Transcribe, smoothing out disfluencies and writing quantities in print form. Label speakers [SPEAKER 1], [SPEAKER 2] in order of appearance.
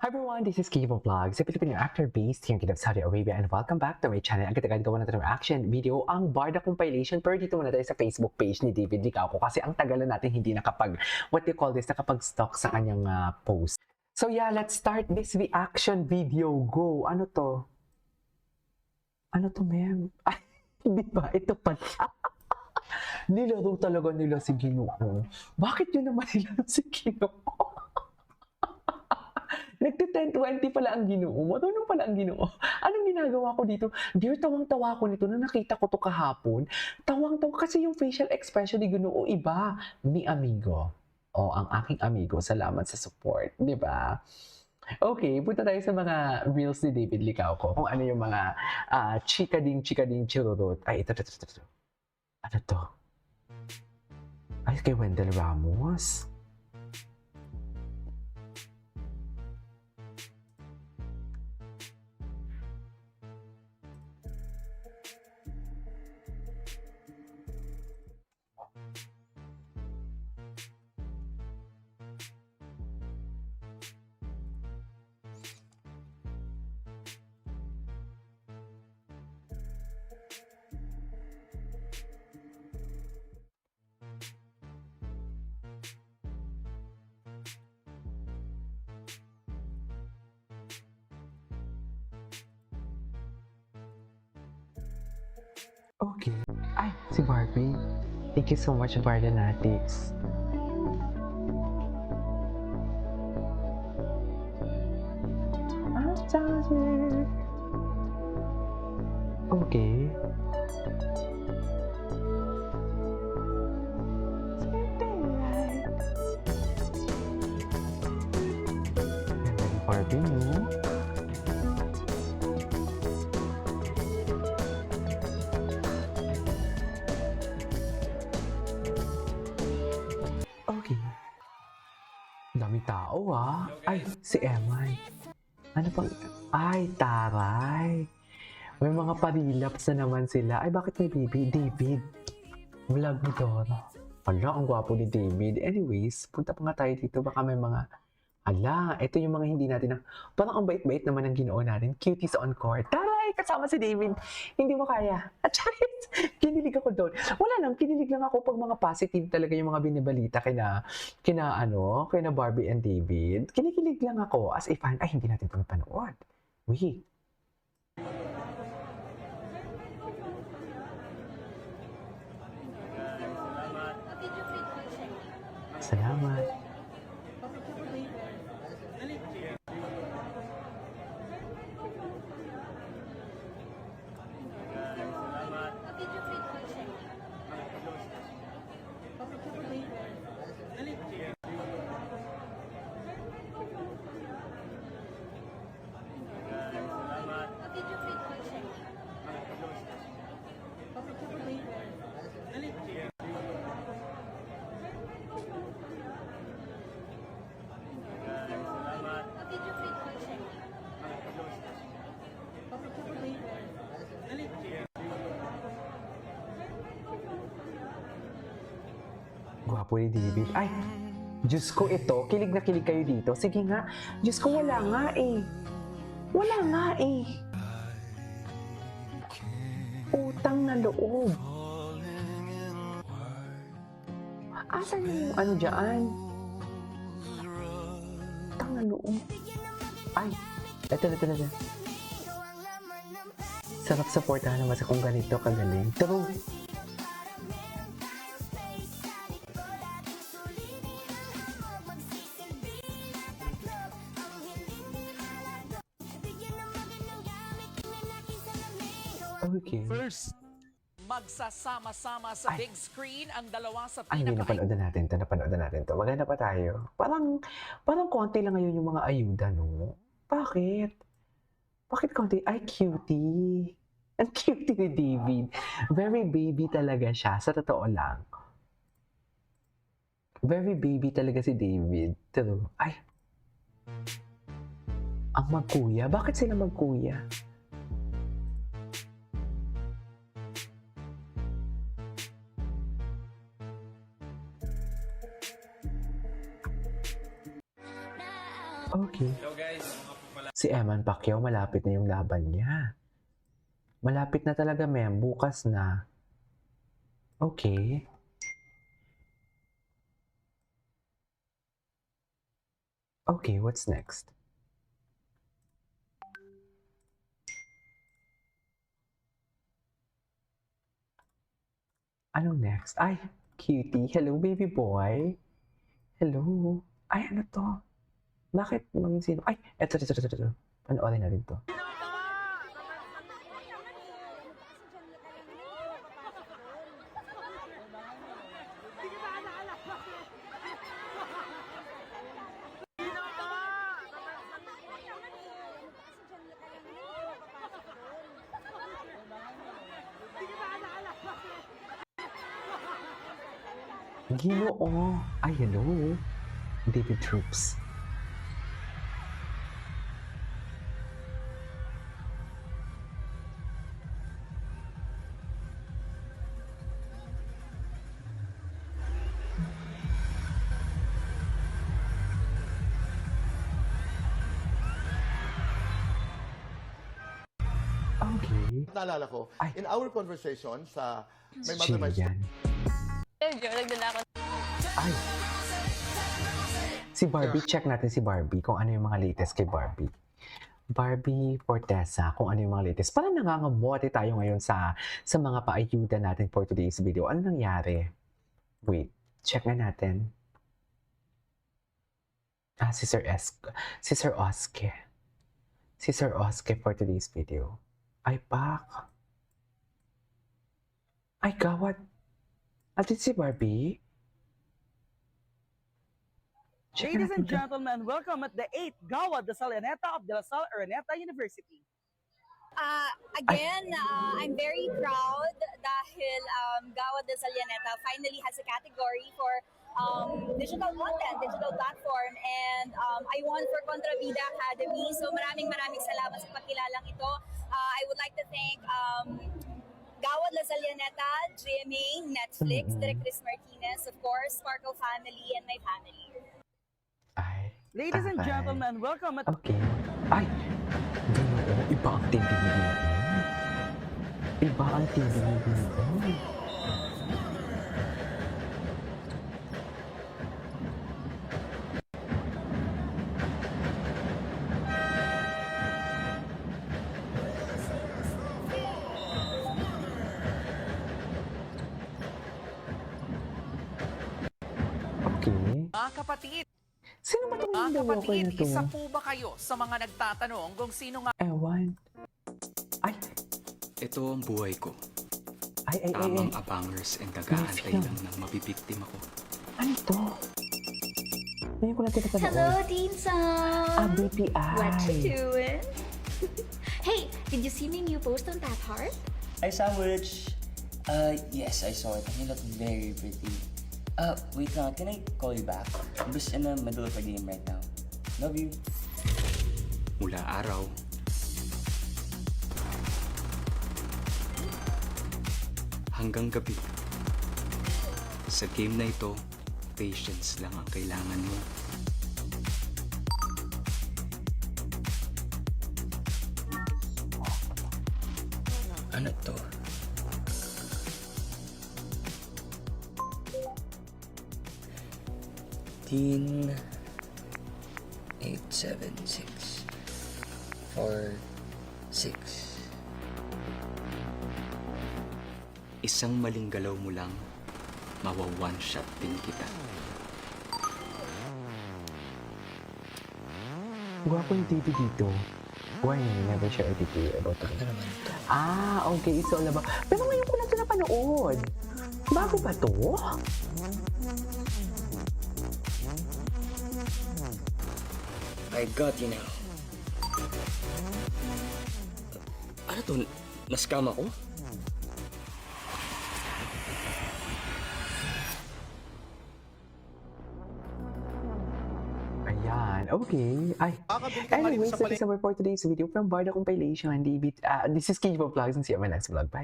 [SPEAKER 1] Hi everyone, this is Kivo Vlogs, a Filipino actor based here in Kingdom of Saudi Arabia, and welcome back to my channel. Agad-agad gawa natin ng reaction video ang Barda compilation, pero dito muna tayo sa Facebook page ni David Licauco kasi ang tagalan natin hindi nakapag-stalk sa kanyang post. So yeah, let's start this reaction video. Go! Ano to? Ano to, ma'am? Ay, di ba? Ito pala. Nilaro talaga nila si Ginoo. Bakit yun naman nilaro si Ginoo? Nagti-10-20 pala ang Ginoo. Marunong pala ang Ginoo. Anong ginagawa ko dito? Dear, tawang-tawa ko nito nung nakita ko to kahapon. Tawang-tawa kasi yung facial expression ni Ginoo iba. Mi amigo. O, ang aking amigo. Salamat sa support. Di ba? Okay, punta tayo sa mga reels ni David Licauco. Kung ano yung mga chikading chirurot. Ay, ito. Ano to? Ay, kay Wendell Ramos. Okay. Ay, si Barbie. Thank you so much, Bardanatics. Okay. Barbie, no? Okay. Daming tao Ay, si Emay. Ano pang... Ay, taray. May mga parilaps na naman sila. Ay, bakit may baby? David. Vlog ni Dora. Hala, ang gwapo ni David. Anyways, punta pa nga tayo dito. Baka may mga... Hala, ito yung mga hindi natin... Parang ang bait-bait naman ng Ginoo natin. Cuties on court. Taray, kasama si David. Hindi mo kaya. At charit, kinilig ako doon. Wala lang, kinilig lang ako pag mga positive talaga yung mga binibalita kina Barbie and David. Kinikilig lang ako as a fan. Ay, hindi natin ito napanood. Wait. Salamat. Gwapo ni David. Ay, Diyos ko ito. Kilig na kilig kayo dito. Sige nga. Diyos ko, wala nga eh. Wala nga eh. Utang na loob. Asan na yung ano dyan? Utang na loob. Ay, ito. Sarap supportahan naman sa kung ganito kagaling. True. Okay.
[SPEAKER 2] First, magsasama-sama sa big screen ang dalawa sa
[SPEAKER 1] Ay, hindi, napanood na natin to. Maganda pa tayo. Parang konti lang ngayon yung mga ayuda, no? Bakit? Bakit konti? Ay, cutie. Ang cutie ni David. Very baby talaga siya, sa totoo lang. Very baby talaga si David. True. Ay. Ang magkuya? Bakit sila magkuya? Okay. Si Eman Pacquiao, malapit na yung laban niya. Malapit na talaga, ma'am. Bukas na. Okay. Okay, what's next? Anong next? Ay, cutie. Hello, baby boy. Hello. Ay, ano to? Bakit mga sino? Ay, eto. Panoorin na rin to. Ginoo. Ay, hello. David Troops. Okay.
[SPEAKER 3] Naalala ko,
[SPEAKER 1] Ay.
[SPEAKER 3] in our conversation sa may
[SPEAKER 1] Chill
[SPEAKER 3] mastermind
[SPEAKER 1] yan.
[SPEAKER 4] Medyo, nagdala ako.
[SPEAKER 1] Ay. Si Barbie, check natin si Barbie kung ano yung mga latest kay Barbie. Barbie Fortesa, kung ano yung mga latest. Parang nangangamote tayo ngayon sa mga paayuda natin for today's video. Ano nangyari? Wait, check na natin. Si Sir Oske. Si Sir Oske for today's video. Ay, pak. Ay, gawad. Atin si Barbie? Check
[SPEAKER 5] Ladies
[SPEAKER 1] natin
[SPEAKER 5] and
[SPEAKER 1] to.
[SPEAKER 5] gentlemen, welcome at the 8th Gawa de Salineta of De La Salle Araneta University.
[SPEAKER 4] Again, I'm very proud dahil Gawa de Salianeta finally has a category for digital content, digital platform, and I won for Contravida Academy. So maraming salamat sa pagkilalang ito. I would like to thank Gawa de Salianeta, GMA, Netflix, Direk Chris Martinez, of course, Sparkle family, and my family.
[SPEAKER 1] Ay,
[SPEAKER 5] Ladies and
[SPEAKER 1] taray.
[SPEAKER 5] gentlemen, welcome at
[SPEAKER 1] Okay. Ay! Ginoo, iba ang tindi dito. Iba ang tindi dito. Okay.
[SPEAKER 2] Mga kapatid,
[SPEAKER 1] Sino ba itong
[SPEAKER 2] mga
[SPEAKER 1] niloko
[SPEAKER 2] kapatid,
[SPEAKER 1] na to?
[SPEAKER 2] isa po ba kayo sa mga nagtatanong kung sino nga
[SPEAKER 1] Ewan. Ay!
[SPEAKER 6] Ito ang buhay ko.
[SPEAKER 1] Ay.
[SPEAKER 6] Tamang abangers and nag-aantay
[SPEAKER 1] Yes,
[SPEAKER 6] lang ng mabibiktima ko.
[SPEAKER 1] Ano to? Ngayon ko lang tinapanood.
[SPEAKER 7] Hello, Dean Sam.
[SPEAKER 1] BPI.
[SPEAKER 7] What you doing? Hey, did you see my new post on Tap Heart?
[SPEAKER 8] Hi, Sandwich. Yes, I saw it. You look very pretty. Wait lang. Can I call you back? I'm just in the middle of a game right now. Love you.
[SPEAKER 6] Mula araw, hanggang gabi. Sa game na ito, patience lang ang kailangan mo.
[SPEAKER 8] Ano to? Dean 876 46.
[SPEAKER 6] Isang maling galaw mo lang, mawa-one shot din kita.
[SPEAKER 1] Gwapo yung TV dito. Why never share a TV about it?
[SPEAKER 8] Ano naman to?
[SPEAKER 1] Okay. It's all about... Pero ngayon ko lang ito napanood. Bago ba to?
[SPEAKER 8] I got you now. Ano to? Nascam ako?
[SPEAKER 1] Ayan. Okay. Ay. Anyways, that is our for today's video from Barda Compilation. This is Kage Vlogs and see you on my next vlog. Bye.